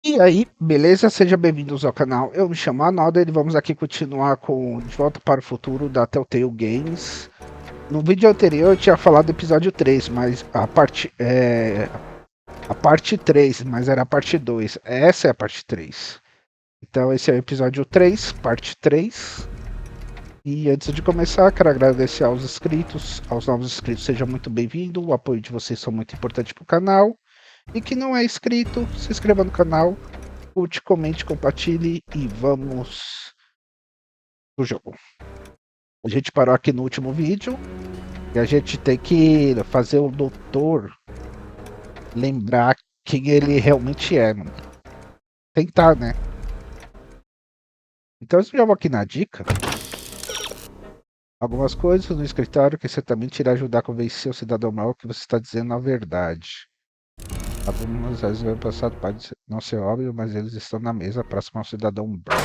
E aí, beleza? Sejam bem-vindos ao canal. Eu me chamo Anoda e vamos aqui continuar com De Volta para o Futuro da Telltale Games. No vídeo anterior eu tinha falado do episódio 3, mas a parte 3, mas era a parte 2. Essa é a parte 3. Então esse é o episódio 3, parte 3. E antes de começar, quero agradecer aos inscritos, aos novos inscritos, seja muito bem-vindo. O apoio de vocês é muito importante para o canal. E que não é inscrito, se inscreva no canal, curte, comente, compartilhe e vamos pro jogo. A gente parou aqui no último vídeo e a gente tem que fazer o doutor lembrar quem ele realmente é, mano. Tentar, né? Então eu já vou aqui na dica. Algumas coisas no escritório que certamente irá ajudar a convencer o cidadão mal que você está dizendo a verdade. Algumas vezes no passado pode não ser óbvio, mas eles estão na mesa próximo ao cidadão Brown.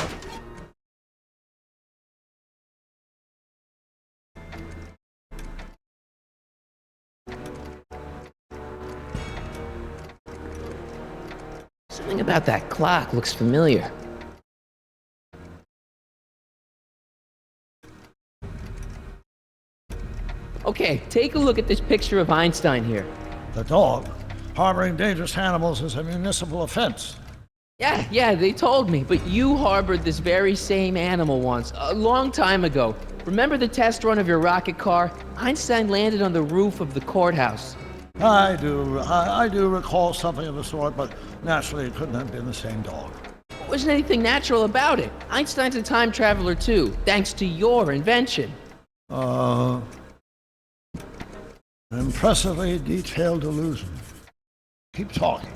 Something about that clock looks familiar. Okay, take a look at this picture of Einstein here. The dog. Harboring dangerous animals is a municipal offense. Yeah, they told me, but you harbored this very same animal once, a long time ago. Remember the test run of your rocket car? Einstein landed on the roof of the courthouse. I do recall something of the sort, but naturally it couldn't have been the same dog. There wasn't anything natural about it. Einstein's a time traveler too, thanks to your invention. An impressively detailed illusion. Keep talking.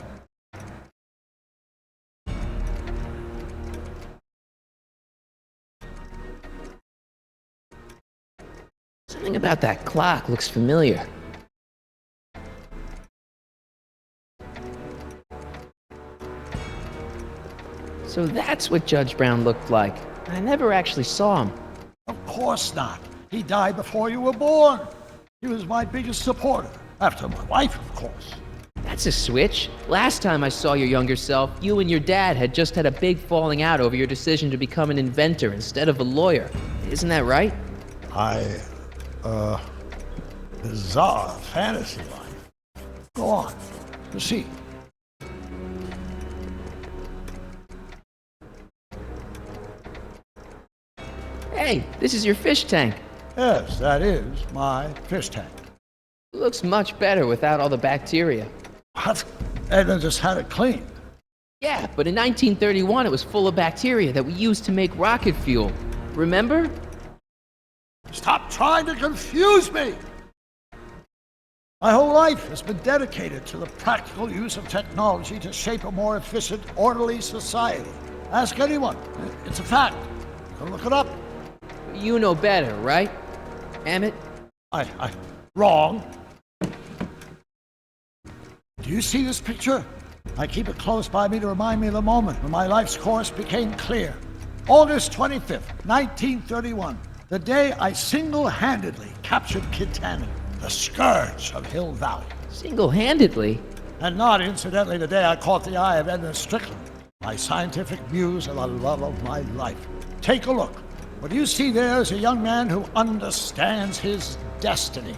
Something about that clock looks familiar. So that's what Judge Brown looked like. I never actually saw him. Of course not. He died before you were born. He was my biggest supporter. After my wife, of course. That's a switch. Last time I saw your younger self, you and your dad had just had a big falling out over your decision to become an inventor instead of a lawyer. Isn't that right? Bizarre fantasy life. Go on. Proceed. Hey, this is your fish tank. Yes, that is my fish tank. It looks much better without all the bacteria. What? Edna just had it cleaned. Yeah, but in 1931 it was full of bacteria that we used to make rocket fuel. Remember? Stop trying to confuse me! My whole life has been dedicated to the practical use of technology to shape a more efficient, orderly society. Ask anyone. It's a fact. You can look it up. You know better, right? Emmett? Wrong. Do you see this picture? I keep it close by me to remind me of the moment when my life's course became clear. August 25th, 1931. The day I single-handedly captured Kid Tannen, the scourge of Hill Valley. Single-handedly? And not incidentally the day I caught the eye of Edna Strickland, my scientific muse and the love of my life. Take a look. What you see there is a young man who understands his destiny.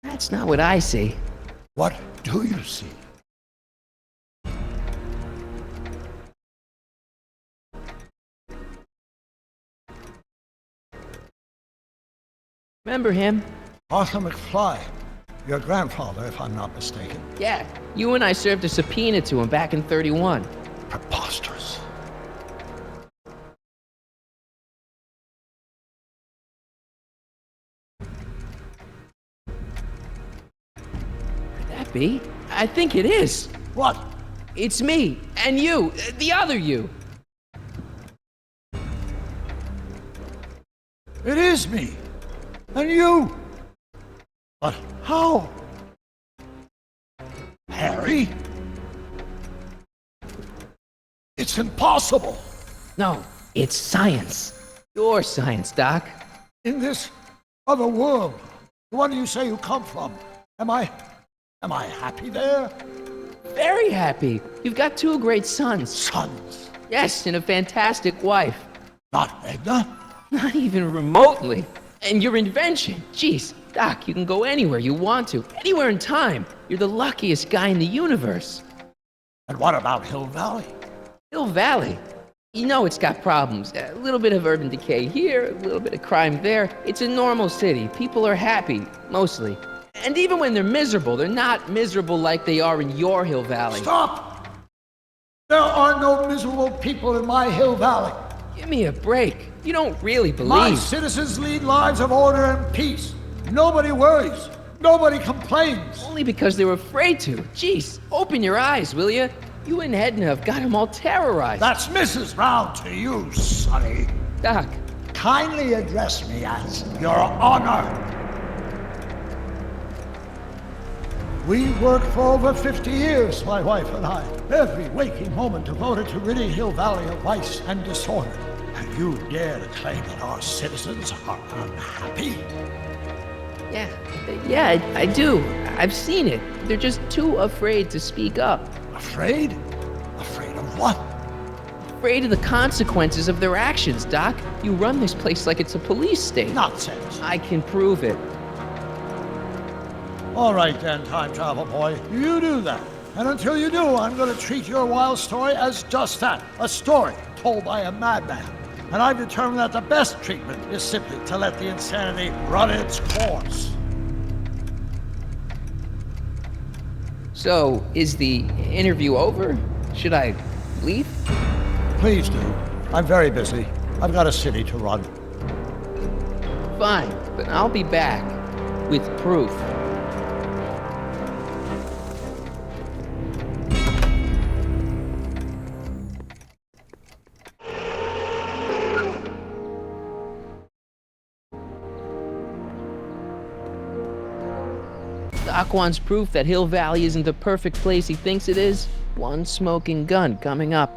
That's not what I see. What do you see? Remember him? Arthur McFly, your grandfather, if I'm not mistaken. Yeah, you and I served a subpoena to him back in 31. Preposterous. Could that be? I think it is. What? It's me, and you, the other you. It is me. And you. But how? Harry? It's impossible. No, it's science. Your science, Doc. In this other world, the one you say you come from, am I happy there? Very happy. You've got 2 great sons. Sons. Yes, and a fantastic wife. Not Edna? Not even remotely. And your invention. Jeez, Doc, you can go anywhere you want to. Anywhere in time. You're the luckiest guy in the universe. And what about Hill Valley? Hill Valley. You know it's got problems. A little bit of urban decay here, a little bit of crime there. It's a normal city. People are happy, mostly. And even when they're miserable, they're not miserable like they are in your Hill Valley. Stop! There are no miserable people in my Hill Valley. Give me a break. You don't really believe. My citizens lead lives of order and peace. Nobody worries. Nobody complains. Only because they were afraid to. Jeez, open your eyes, will you? You and Edna have got them all terrorized. That's Mrs. Brown to you, Sonny. Doc. Kindly address me as Your Honor. We worked for over 50 years, my wife and I. Every waking moment devoted to ridding Hill Valley of vice and disorder. And you dare to claim that our citizens are unhappy? Yeah, I do. I've seen it. They're just too afraid to speak up. Afraid? Afraid of what? Afraid of the consequences of their actions, Doc. You run this place like it's a police state. Nonsense. I can prove it. All right then, time travel boy. You do that. And until you do, I'm going to treat your wild story as just that, a story told by a madman. And I've determined that the best treatment is simply to let the insanity run its course. So, is the interview over? Should I leave? Please do. I'm very busy. I've got a city to run. Fine, but I'll be back with proof. Doc wants proof that Hill Valley isn't the perfect place he thinks it is. One smoking gun coming up.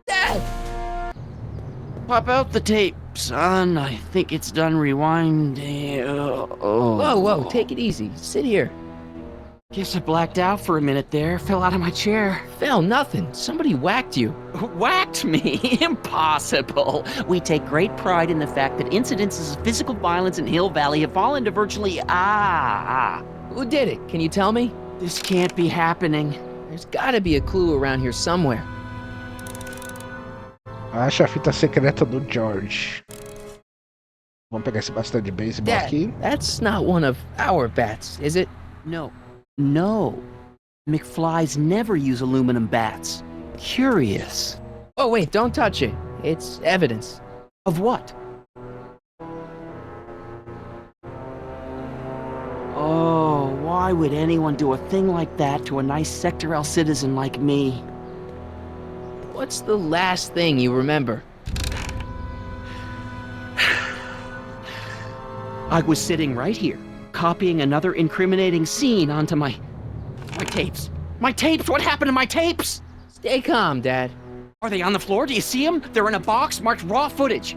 Dad! Pop out the tape, son. I think it's done rewinding. Whoa, take it easy. Sit here. Guess I blacked out for a minute there. Fell out of my chair. Fell nothing. Somebody whacked you. Whacked me? Impossible. We take great pride in the fact that incidences of physical violence in Hill Valley have fallen to virtually Who did it? Can you tell me? This can't be happening. There's gotta be a clue around here somewhere. Acha a fita secreta do George. Vamos pegar esse bastão de beisebol Dad, aqui. that's not one of our bats, is it? No. McFlys never use aluminum bats. Curious. Oh, wait, don't touch it. It's evidence. Of what? Oh, why would anyone do a thing like that to a nice Sector L citizen like me? What's the last thing you remember? I was sitting right here, copying another incriminating scene onto my tapes. My tapes! What happened to my tapes? Stay calm, Dad. Are they on the floor? Do you see them? They're in a box marked raw footage.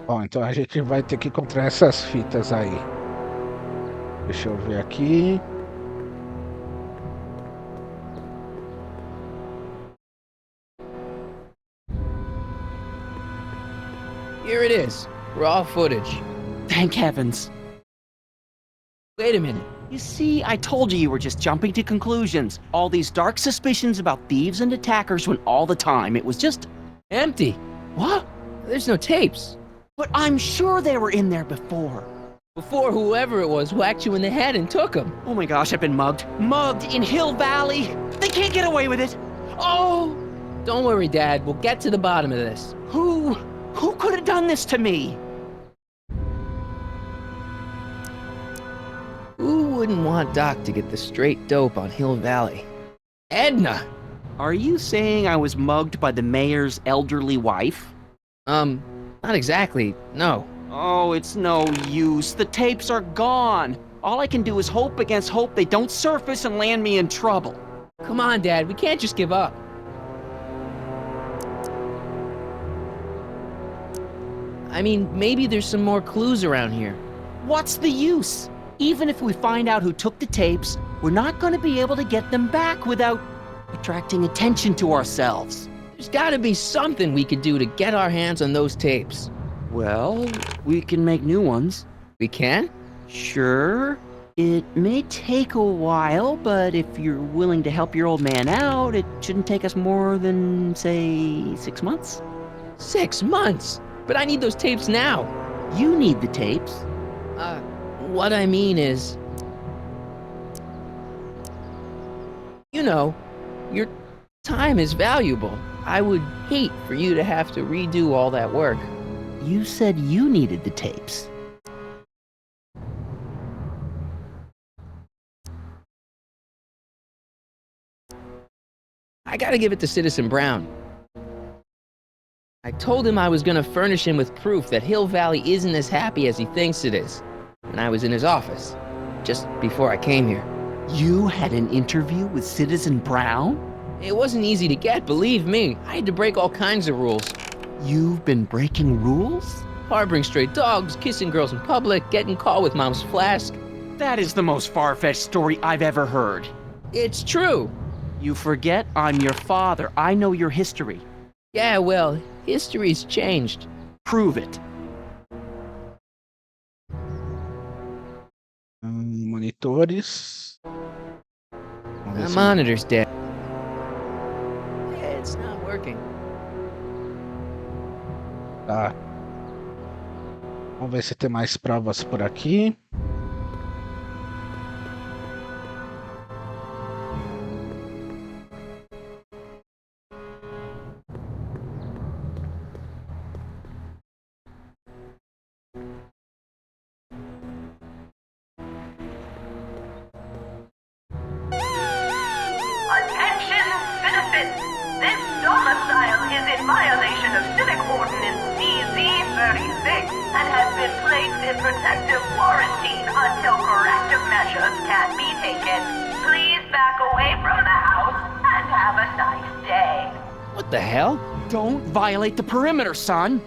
Bom, então a gente vai ter que encontrar essas fitas aí. Deixa eu ver aqui. Here it is. Raw footage. Thank heavens. Wait a minute. You see, I told you were just jumping to conclusions. All these dark suspicions about thieves and attackers when all the time it was just Empty. What? There's no tapes. But I'm sure they were in there before. Before whoever it was whacked you in the head and took them. Oh my gosh, I've been mugged. Mugged in Hill Valley. They can't get away with it. Oh! Don't worry, Dad. We'll get to the bottom of this. Who could have done this to me? Who wouldn't want Doc to get the straight dope on Hill Valley? Edna! Are you saying I was mugged by the mayor's elderly wife? Not exactly, no. Oh, it's no use. The tapes are gone. All I can do is hope against hope they don't surface and land me in trouble. Come on, Dad. We can't just give up. I mean, maybe there's some more clues around here. What's the use? Even if we find out who took the tapes, we're not going to be able to get them back without attracting attention to ourselves. There's gotta be something we could do to get our hands on those tapes. Well, we can make new ones. We can? Sure. It may take a while, but if you're willing to help your old man out, it shouldn't take us more than, say, 6 months. 6 months? But I need those tapes now. You need the tapes. What I mean is... You know, your time is valuable. I would hate for you to have to redo all that work. You said you needed the tapes. I gotta give it to Citizen Brown. I told him I was gonna furnish him with proof that Hill Valley isn't as happy as he thinks it is. And I was in his office, just before I came here. You had an interview with Citizen Brown? It wasn't easy to get, believe me. I had to break all kinds of rules. You've been breaking rules? Harboring stray dogs, kissing girls in public, getting caught with mom's flask. That is the most far-fetched story I've ever heard. It's true. You forget I'm your father. I know your history. Yeah, well, history's changed. Prove it. Monitores. The monitor's dead. Yeah, it's not working. Tá. Vamos ver se tem mais provas por aqui. Attention, citizens! This domicile is in violation of Civic Ordinance CZ-36 and has been placed in protective quarantine until corrective measures can be taken. Please back away from the house and have a nice day. What the hell? Don't violate the perimeter, son.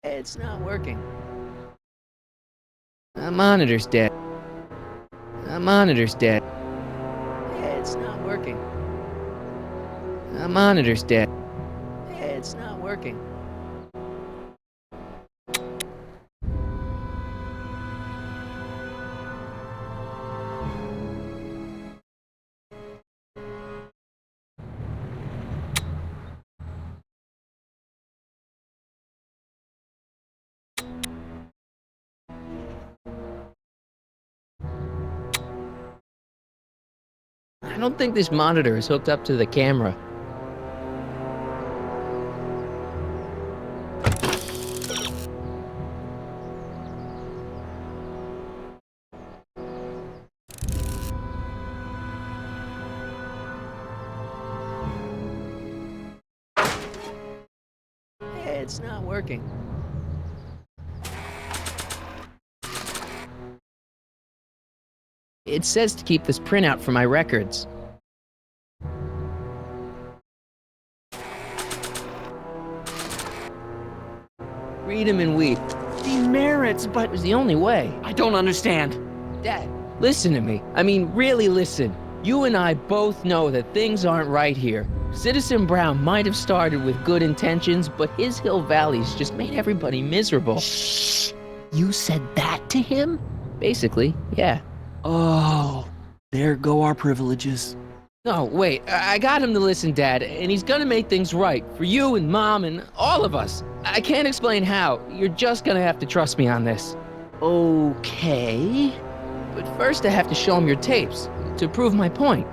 It's not working. The monitor's dead. The monitor's dead. It's not working. The monitor's dead. It's not working. I don't think this monitor is hooked up to the camera. It's not working. It says to keep this printout for my records. Read 'em and weep. Demerits, but It was the only way. I don't understand. Dad, listen to me. I mean, really listen. You and I both know that things aren't right here. Citizen Brown might have started with good intentions, but his Hill Valley's just made everybody miserable. Shh! You said that to him? Basically, yeah. Oh, there go our privileges. No, wait, I got him to listen, Dad, and he's gonna make things right for you and Mom and all of us. I can't explain how. You're just gonna have to trust me on this. Okay. But first I have to show him your tapes to prove my point.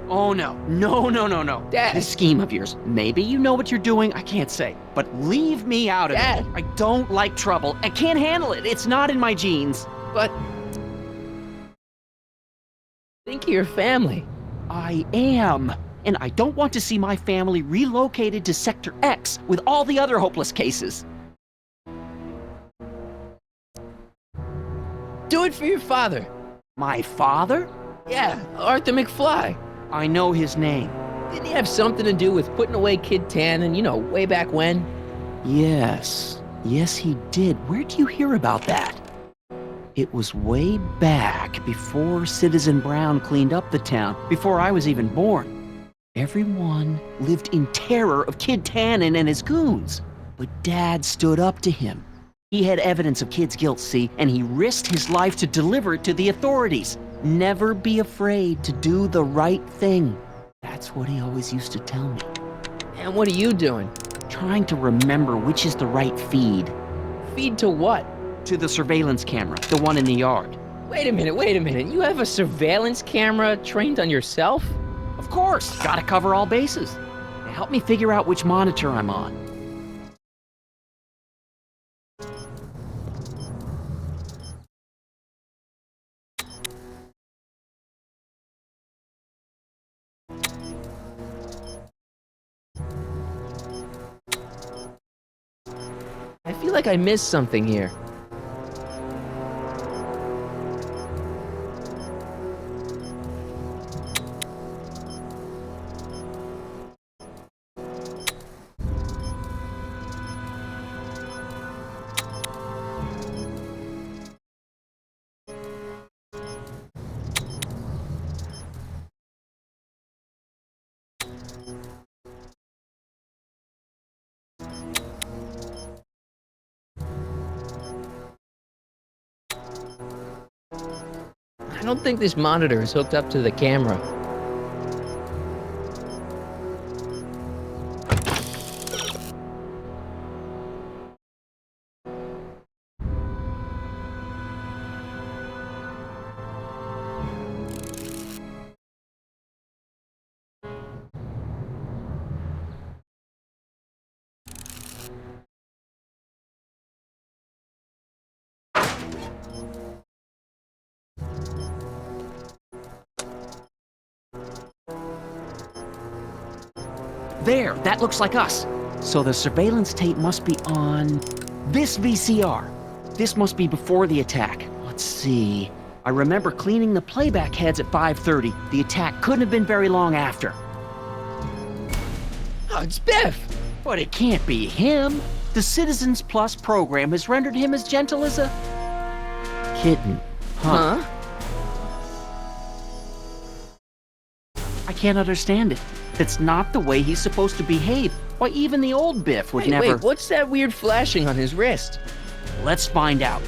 Oh no, no. Dad. This scheme of yours, maybe you know what you're doing, I can't say. But leave me out of Dad. it. I don't like trouble. I can't handle it. It's not in my genes. But think of your family. I am. And I don't want to see my family relocated to Sector X with all the other hopeless cases. Do it for your father. My father? Yeah, Arthur McFly. I know his name. Didn't he have something to do with putting away Kid Tannen, way back when? Yes. Yes, he did. Where do you hear about that? It was way back before Citizen Brown cleaned up the town, before I was even born. Everyone lived in terror of Kid Tannen and his goons. But Dad stood up to him. He had evidence of Kid's guilt, see, and he risked his life to deliver it to the authorities. Never be afraid to do the right thing. That's what he always used to tell me. And what are you doing? Trying to remember which is the right feed. Feed to what? To the surveillance camera, the one in the yard. Wait a minute. You have a surveillance camera trained on yourself? Of course, gotta cover all bases. Now help me figure out which monitor I'm on. I feel like I missed something here. I don't think this monitor is hooked up to the camera. There, that looks like us. So the surveillance tape must be on this VCR. This must be before the attack. Let's see. I remember cleaning the playback heads at 5:30. The attack couldn't have been very long after. Oh, it's Biff! But it can't be him. The Citizens Plus program has rendered him as gentle as a kitten. Huh? I can't understand it. That's not the way he's supposed to behave. Why, even the old Biff would never... Wait, what's that weird flashing on his wrist? Let's find out.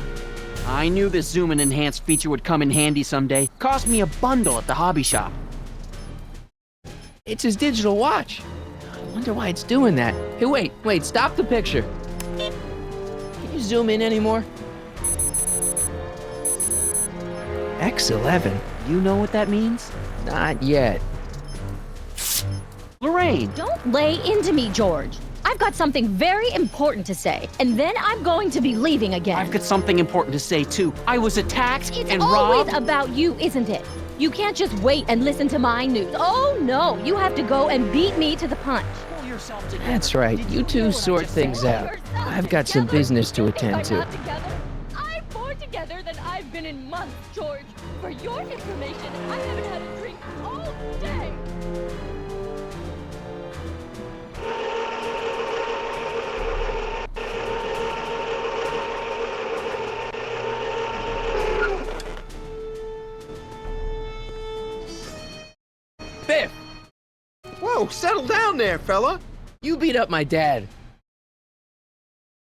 I knew this zoom and enhance feature would come in handy someday. Cost me a bundle at the hobby shop. It's his digital watch. I wonder why it's doing that. Hey, wait, stop the picture. Can you zoom in anymore? X11? You know what that means? Not yet. Lorraine! Don't lay into me, George. I've got something very important to say, and then I'm going to be leaving again. I've got something important to say, too. I was attacked It's and always robbed. about you, isn't it? You can't just wait and listen to my news. Oh, no. You have to go and beat me to the punch. Pull yourself together. That's right. Did You hear two what I sort just things said? out. Yourself I've got some together. business to You think attend I'm to. not together? I'm more together than I've been in months, George. For your information, I haven't had a drink all day. Biff! Whoa, settle down there, fella. You beat up my dad.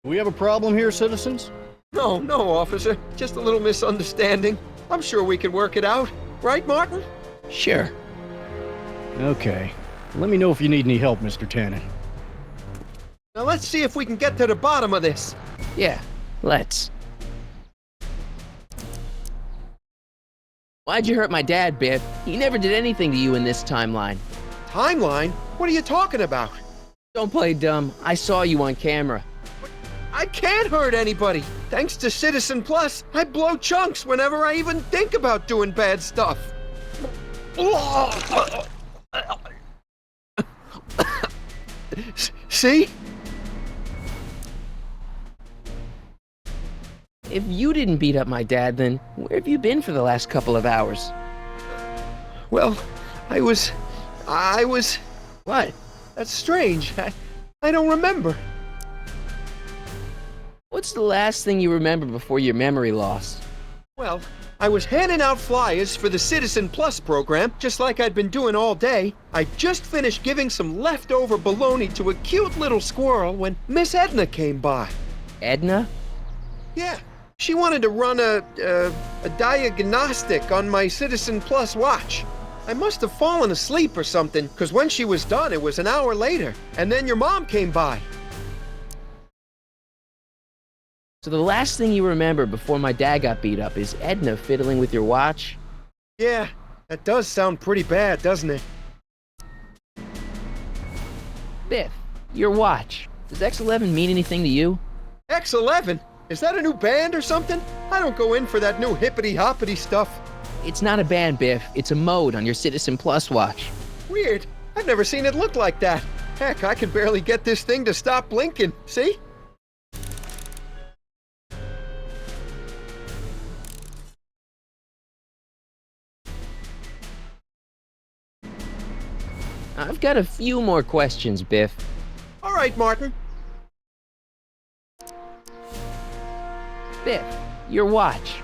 Do we have a problem here, citizens? No, officer. Just a little misunderstanding. I'm sure we can work it out. Right, Martin? Sure. Okay. Let me know if you need any help, Mr. Tannen. Now let's see if we can get to the bottom of this. Yeah, let's. Why'd you hurt my dad, Biff? He never did anything to you in this timeline. Timeline? What are you talking about? Don't play dumb. I saw you on camera. I can't hurt anybody. Thanks to Citizen Plus, I blow chunks whenever I even think about doing bad stuff. See? If you didn't beat up my dad, then where have you been for the last couple of hours? Well, I was... What? That's strange. I don't remember. What's the last thing you remember before your memory loss? Well, I was handing out flyers for the Citizen Plus program, just like I'd been doing all day. I just finished giving some leftover bologna to a cute little squirrel when Miss Edna came by. Edna? Yeah, she wanted to run a diagnostic on my Citizen Plus watch. I must have fallen asleep or something, because when she was done, it was an hour later. And then your mom came by. So the last thing you remember before my dad got beat up is Edna fiddling with your watch? Yeah, that does sound pretty bad, doesn't it? Biff, your watch. Does X11 mean anything to you? X11? Is that a new band or something? I don't go in for that new hippity-hoppity stuff. It's not a band, Biff. It's a mode on your Citizen Plus watch. Weird. I've never seen it look like that. Heck, I can barely get this thing to stop blinking. See? I've got a few more questions, Biff. All right, Martin. Biff, your watch.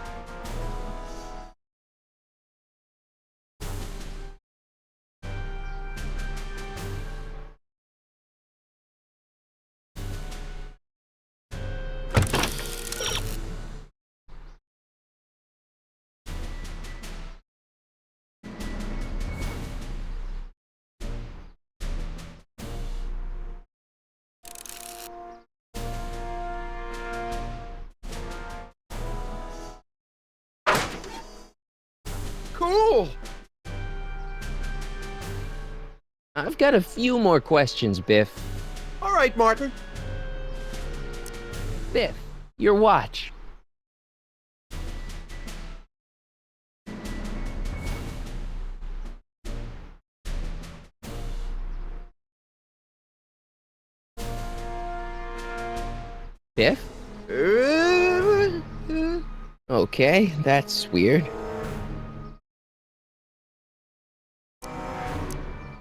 Cool. I've got a few more questions, Biff. All right, Martin. Biff, your watch. Biff? Okay, that's weird.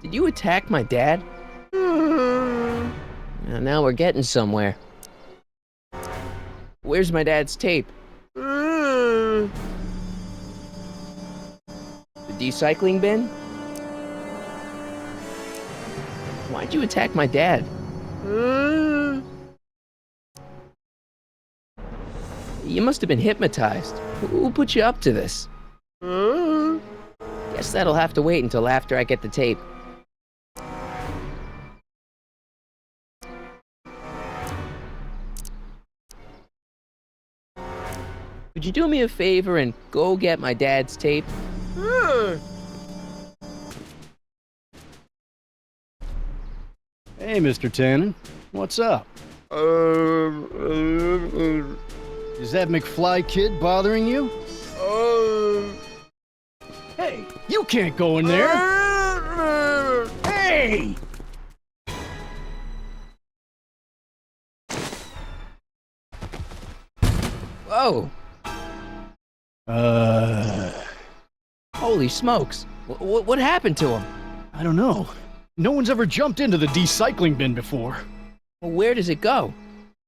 Did you attack my dad? Now we're getting somewhere. Where's my dad's tape? The recycling bin? Why'd you attack my dad? You must have been hypnotized. Who put you up to this? Guess that'll have to wait until after I get the tape. Could you do me a favor and go get my dad's tape? Hey, Mr. Tannen. What's up? Is that McFly kid bothering you? Hey, you can't go in there! Hey! Whoa! Holy smokes! What happened to him? I don't know. No one's ever jumped into the recycling bin before. Well, where does it go?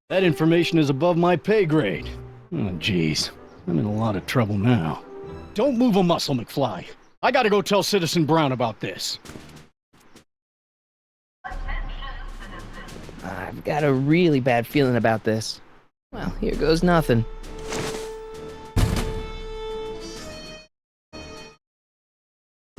That information is above my pay grade. Oh, jeez. I'm in a lot of trouble now. Don't move a muscle, McFly. I gotta go tell Citizen Brown about this. I've got a really bad feeling about this. Well, here goes nothing.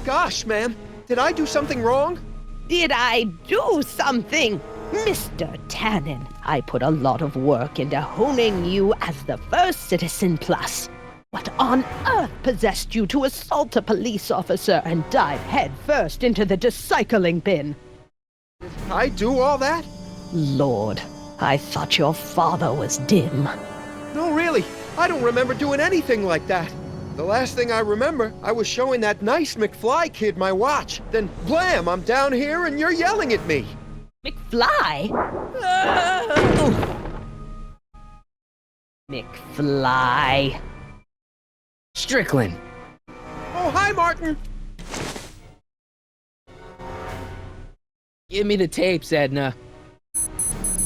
Gosh, ma'am, did I do something wrong? Did I do something? Mr. Tannen, I put a lot of work into honing you as the first Citizen Plus. What on earth possessed you to assault a police officer and dive headfirst into the recycling bin? Did I do all that? Lord, I thought your father was dim. No, really, I don't remember doing anything like that. The last thing I remember, I was showing that nice McFly kid my watch. Then, blam, I'm down here and you're yelling at me. McFly? McFly. Strickland! Oh, hi, Martin. Give me the tapes, Edna.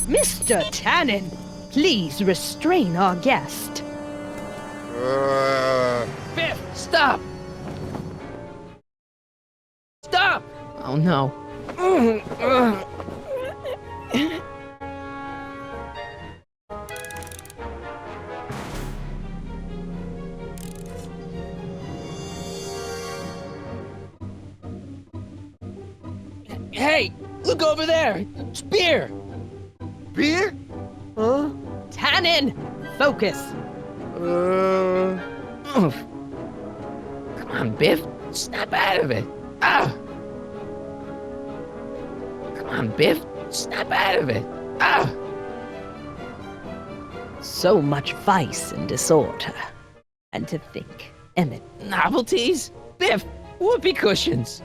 Mr. Tannen, please restrain our guest. Biff, stop! Stop! Oh no. Hey, look over there! It's beer! Beer? Huh? Tannen, focus. Oof. Come on, Biff. Snap out of it. Ah! Come on, Biff. Snap out of it. Ah! So much vice and disorder. And to think, Emmett, Novelties? Biff, whoopee cushions.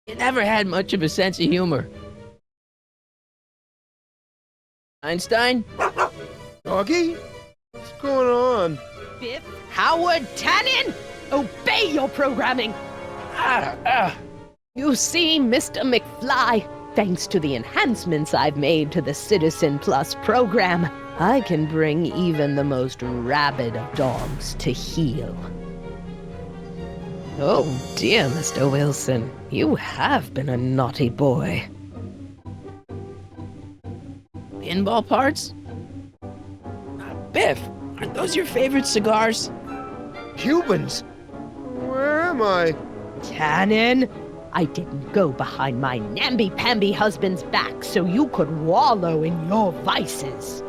You never had much of a sense of humor. Einstein? Doggy? What's going on? Biff Howard Tannen, obey your programming. You see, Mr. McFly, thanks to the enhancements I've made to the Citizen Plus program, I can bring even the most rabid of dogs to heel. Oh dear, Mr. Wilson, you have been a naughty boy. Pinball parts? Biff, aren't those your favorite cigars? Cubans? Where am I? Tannen, I didn't go behind my namby-pamby husband's back so you could wallow in your vices.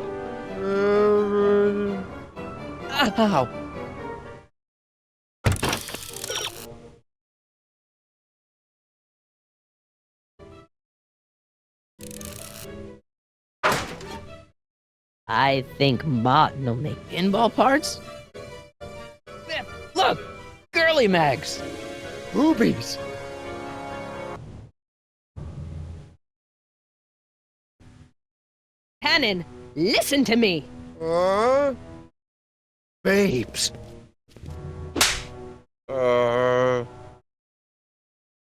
Ow. I think Martin will make Pinball parts? Biff, look! Girly mags! Boobies! Tannen, listen to me. Babes.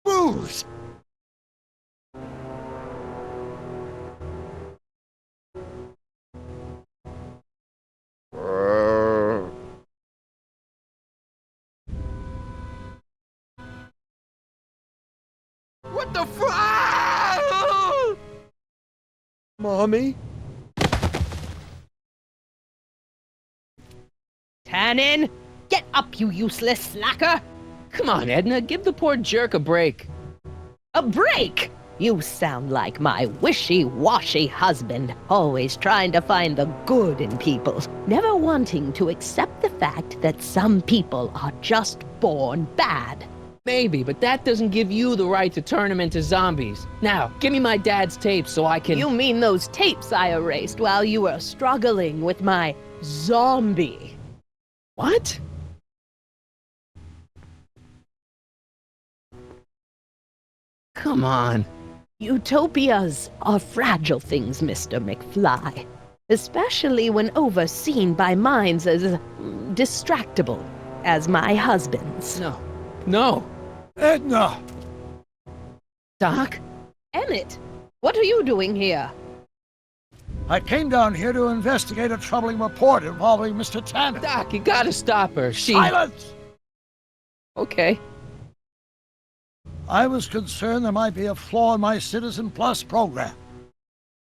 Booze! What the fuck? Mommy? Tannen, get up, you useless slacker. Come on, Edna, give the poor jerk a break. A break? You sound like my wishy-washy husband, always trying to find the good in people, never wanting to accept the fact that some people are just born bad. Maybe, but that doesn't give you the right to turn them into zombies. Now, give me my dad's tapes so I can... You mean those tapes I erased while you were struggling with my zombie? What? Come on. Utopias are fragile things, Mr. McFly, especially when overseen by minds as distractible as my husband's. No. No. Edna! Doc? Emmett, what are you doing here? I came down here to investigate a troubling report involving Mr. Tannen. Doc, you gotta stop her. She... Silence! Okay. I was concerned there might be a flaw in my Citizen Plus program.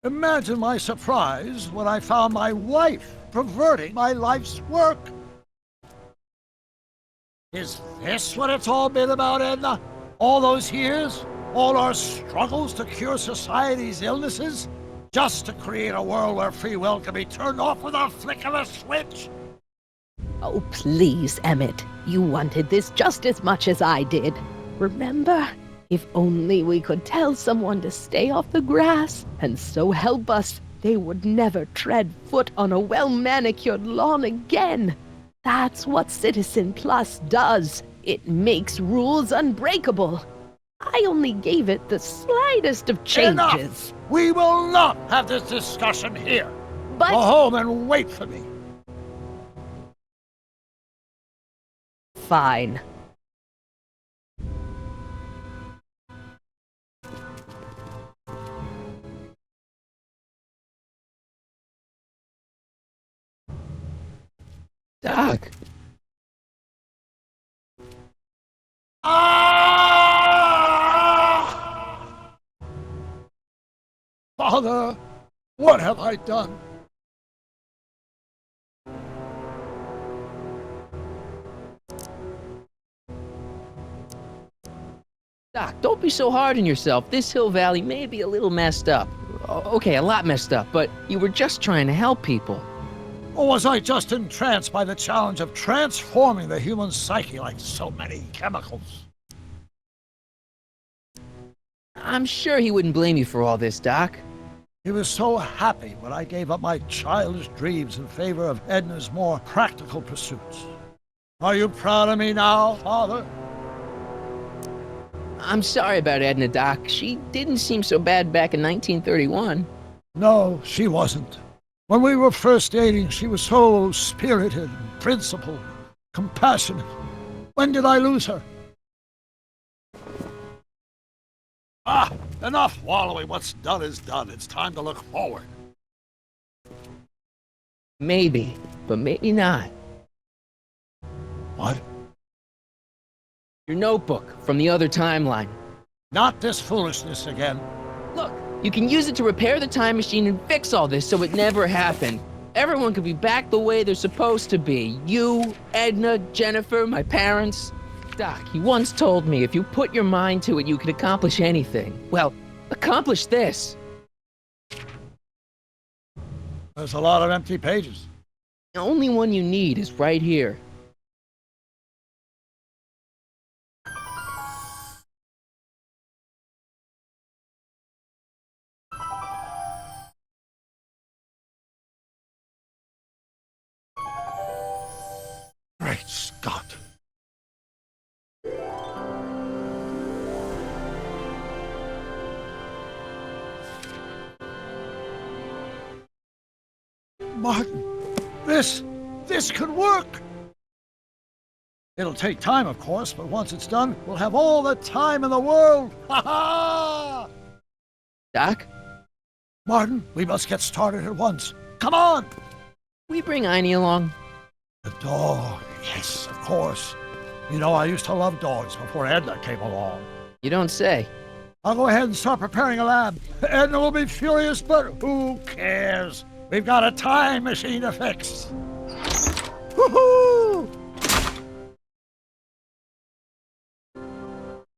Imagine my surprise when I found my wife perverting my life's work. Is this what it's all been about, Edna? All those years? All our struggles to cure society's illnesses? Just to create a world where free will can be turned off with a flick of a switch? Oh, please, Emmett. You wanted this just as much as I did. Remember? If only we could tell someone to stay off the grass, and so help us, they would never tread foot on a well-manicured lawn again. That's what Citizen Plus does. It makes rules unbreakable. I only gave it the slightest of changes. Enough! We will not have this discussion here. But... Go home and wait for me. Fine. Doc. Ah! Father, what have I done? Doc, don't be so hard on yourself. This hill valley may be a little messed up. Okay, a lot messed up, but you were just trying to help people. Or was I just entranced by the challenge of transforming the human psyche like so many chemicals? I'm sure he wouldn't blame you for all this, Doc. He was so happy when I gave up my childish dreams in favor of Edna's more practical pursuits. Are you proud of me now, Father? I'm sorry about Edna, Doc. She didn't seem so bad back in 1931. No, she wasn't. When we were first dating, she was so spirited, principled, compassionate. When did I lose her? Ah, enough wallowing. What's done is done. It's time to look forward. Maybe, but maybe not. What? Your notebook from the other timeline. Not this foolishness again. Look, you can use it to repair the time machine and fix all this so it never happened. Everyone could be back the way they're supposed to be. You, Edna, Jennifer, my parents. Doc, he once told me if you put your mind to it, you could accomplish anything. Well, accomplish this. There's a lot of empty pages. The only one you need is right here. Great Scott. Martin, this could work. It'll take time, of course, but once it's done, we'll have all the time in the world. Ha ha! Doc, Martin, we must get started at once. Come on! we bring Einie along. The dog, yes, of course. You know, I used to love dogs before Edna came along. You don't say. I'll go ahead and start preparing a lab. Edna will be furious, but who cares? We've got a time machine to fix. Woohoo!